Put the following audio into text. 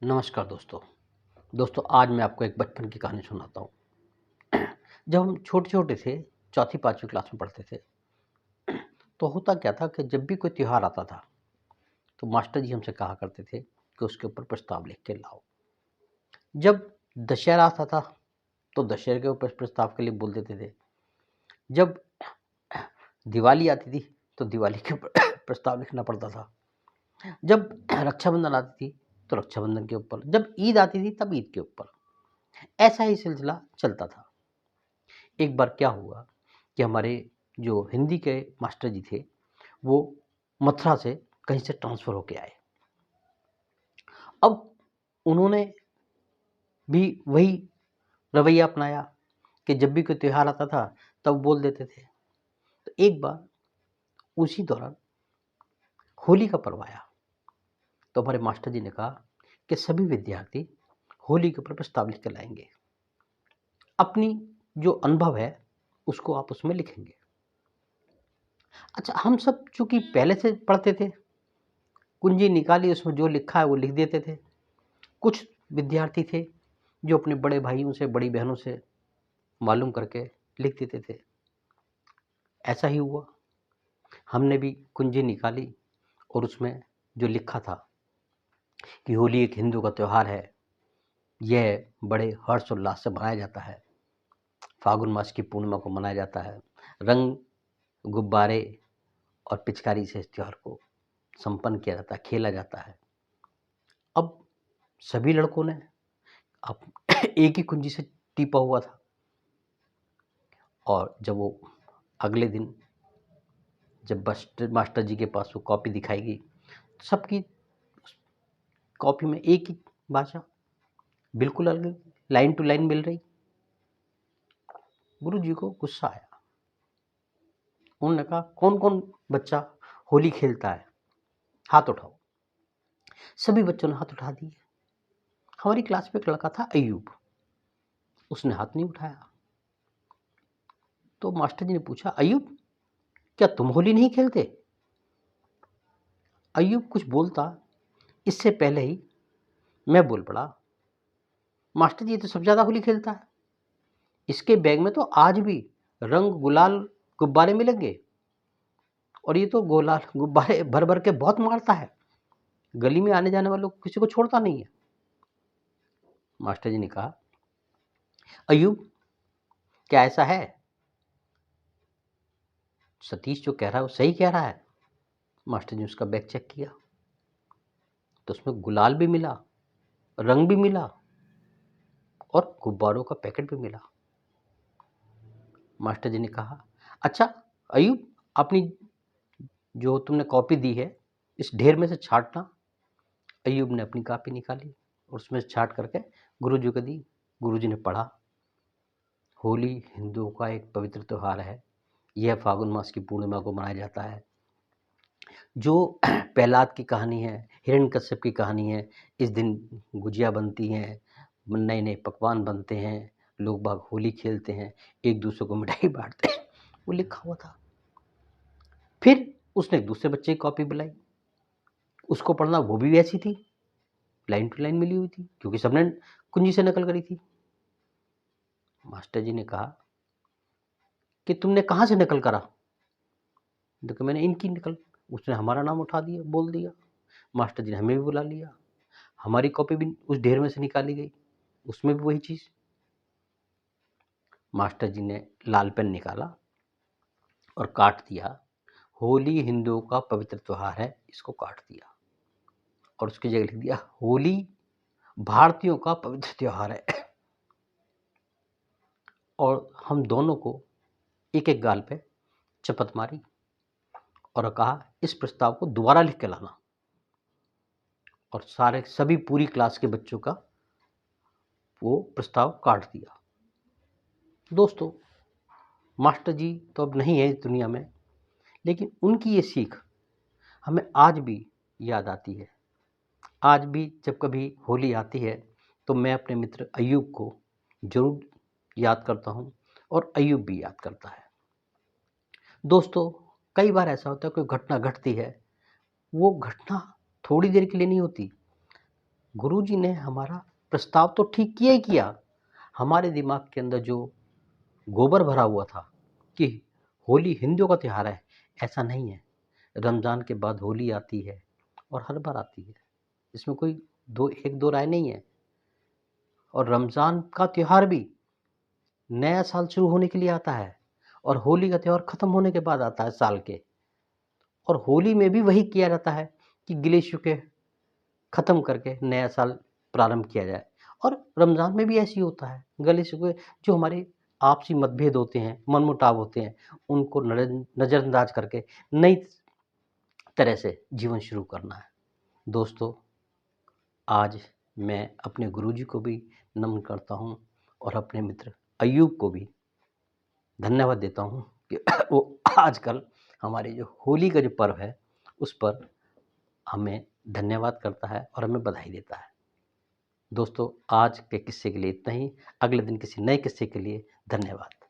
नमस्कार दोस्तों। आज मैं आपको एक बचपन की कहानी सुनाता हूँ। जब हम छोटे-छोटे थे, 4th-5वीं क्लास में पढ़ते थे, तो होता क्या था कि जब भी कोई त्योहार आता था, तो मास्टर जी हमसे कहा करते थे कि उसके ऊपर प्रस्ताव लिख के लाओ। जब दशहरा आता था, तो दशहरे के ऊपर प्रस्ताव के लिए बोल देते थे। जब दिवाली आती थी, तो दिवाली के ऊपर प्रस्ताव लिखना पड़ता था। जब रक्षाबंधन आती थी, तो रक्षाबंधन के ऊपर, जब ईद आती थी, तब ईद के ऊपर। ऐसा ही सिलसिला चलता था। एक बार क्या हुआ कि हमारे जो हिंदी के मास्टर जी थे, वो मथुरा से कहीं से ट्रांसफ़र होके आए। अब उन्होंने भी वही रवैया अपनाया कि जब भी कोई त्योहार आता था, तब बोल देते थे। तो एक बार उसी दौरान होली का पर्व आया, तो हमारे मास्टर जी ने कहा कि सभी विद्यार्थी होली के ऊपर प्रस्ताव लिख के लाएँगे। अपनी जो अनुभव है, उसको आप उसमें लिखेंगे। अच्छा, हम सब चूँकि पहले से पढ़ते थे, कुंजी निकाली, उसमें जो लिखा है वो लिख देते थे। कुछ विद्यार्थी थे जो अपने बड़े भाइयों से, बड़ी बहनों से मालूम करके लिख देते थे। ऐसा ही हुआ, हमने भी कुंजी निकाली और उसमें जो लिखा था कि होली एक हिंदू का त्योहार है, यह बड़े हर्ष-उल्लास से मनाया जाता है। फाल्गुन मास की पूर्णिमा को मनाया जाता है। रंग, गुब्बारे और पिचकारी से इस त्योहार को संपन्न किया जाता है, खेला जाता है। अब सभी लड़कों ने अब एक ही कुंजी से टीपा हुआ था, और जब वो अगले दिन जब मास्टर जी के पास वो कॉपी दिखाई गई, तो सबकी कॉपी में एक ही भाषा, बिल्कुल अलग, लाइन टू लाइन मिल रही। गुरुजी को गुस्सा आया। उन्होंने कहा, कौन-कौन बच्चा होली खेलता है? हाथ उठाओ। सभी बच्चों ने हाथ उठा दिए। हमारी क्लास में एक लड़का था अय्यूब, उसने हाथ नहीं उठाया। तो मास्टर जी ने पूछा, अय्यूब, क्या तुम होली नहीं खेलते? अय्यूब कुछ बोलता, इससे पहले ही मैं बोल पड़ा, मास्टर जी ये तो सबसे ज़्यादा होली खेलता है। इसके बैग में तो आज भी रंग, गुलाल, गुब्बारे मिलेंगे, और ये तो गुलाल गुब्बारे भर भर के बहुत मारता है। गली में आने जाने वालों को किसी को छोड़ता नहीं है। मास्टर जी ने कहा, अय्यूब, क्या ऐसा है? सतीश जो कह रहा है वो सही कह रहा है? मास्टर जी ने उसका बैग चेक किया, तो उसमें गुलाल भी मिला, रंग भी मिला और गुब्बारों का पैकेट भी मिला। मास्टर जी ने कहा, अच्छा अय्यूब, अपनी जो तुमने कॉपी दी है, इस ढेर में से छाँटना। अय्यूब ने अपनी कॉपी निकाली और उसमें से छाँट करके गुरुजी को दी। गुरुजी ने पढ़ा, होली हिंदुओं का एक पवित्र त्योहार है। यह फाल्गुन मास की पूर्णिमा को मनाया जाता है। जो प्रहलाद की कहानी है, हिरण्यकश्यप की कहानी है, इस दिन गुजिया बनती हैं, नए-नए पकवान बनते हैं, लोग बाग होली खेलते हैं, एक दूसरे को मिठाई बाँटते हैं, वो लिखा हुआ था। फिर उसने एक दूसरे बच्चे की कॉपी बुलाई, उसको पढ़ना, वो भी वैसी थी, लाइन टू लाइन मिली हुई थी, क्योंकि सबने कुंजी से नकल करी थी। मास्टर जी ने कहा कि तुमने कहाँ से नकल करा? देखो, मैंने इनकी नकल। उसने हमारा नाम उठा दिया, बोल दिया। मास्टर जी ने हमें भी बुला लिया, हमारी कॉपी भी उस ढेर में से निकाली गई, उसमें भी वही चीज़। मास्टर जी ने लाल पेन निकाला और काट दिया, होली हिंदुओं का पवित्र त्योहार है, इसको काट दिया, और उसकी जगह लिख दिया, होली भारतीयों का पवित्र त्योहार है। और हम दोनों को एक-एक गाल पे चपत मारी और कहा, इस प्रस्ताव को दोबारा लिख के लाना। और सभी पूरी क्लास के बच्चों का वो प्रस्ताव काट दिया। दोस्तों, मास्टर जी तो अब नहीं है इस दुनिया में, लेकिन उनकी ये सीख हमें आज भी याद आती है। आज भी जब कभी होली आती है, तो मैं अपने मित्र अय्यूब को ज़रूर याद करता हूँ, और अय्यूब भी याद करता है। दोस्तों, कई बार ऐसा होता है, कोई घटना घटती है, वो घटना थोड़ी देर के लिए नहीं होती, गुरुजी ने हमारा प्रस्ताव तो ठीक किया ही किया, हमारे दिमाग के अंदर जो गोबर भरा हुआ था कि होली हिंदुओं का त्योहार है, ऐसा नहीं है। रमज़ान के बाद होली आती है और हर बार आती है, इसमें कोई एक दो राय नहीं है। और रमज़ान का त्योहार भी नया साल शुरू होने के लिए आता है और होली का त्योहार ख़त्म होने के बाद आता है साल के। और होली में भी वही किया जाता है कि गिले-शिकवे ख़त्म करके नया साल प्रारंभ किया जाए। और रमज़ान में भी ऐसे ही होता है, गिले-शिकवे जो हमारे आपसी मतभेद होते हैं, मनमुटाव होते हैं, उनको नज़रअंदाज करके नई तरह से जीवन शुरू करना है। दोस्तों, आज मैं अपने गुरुजी को भी नमन करता हूँ और अपने मित्र अय्यूब को भी धन्यवाद देता हूँ कि वो आजकल हमारे जो होली का जो पर्व है, उस पर हमें धन्यवाद करता है और हमें बधाई देता है। दोस्तों, आज के किस्से के लिए इतना ही। अगले दिन किसी नए किस्से के लिए धन्यवाद।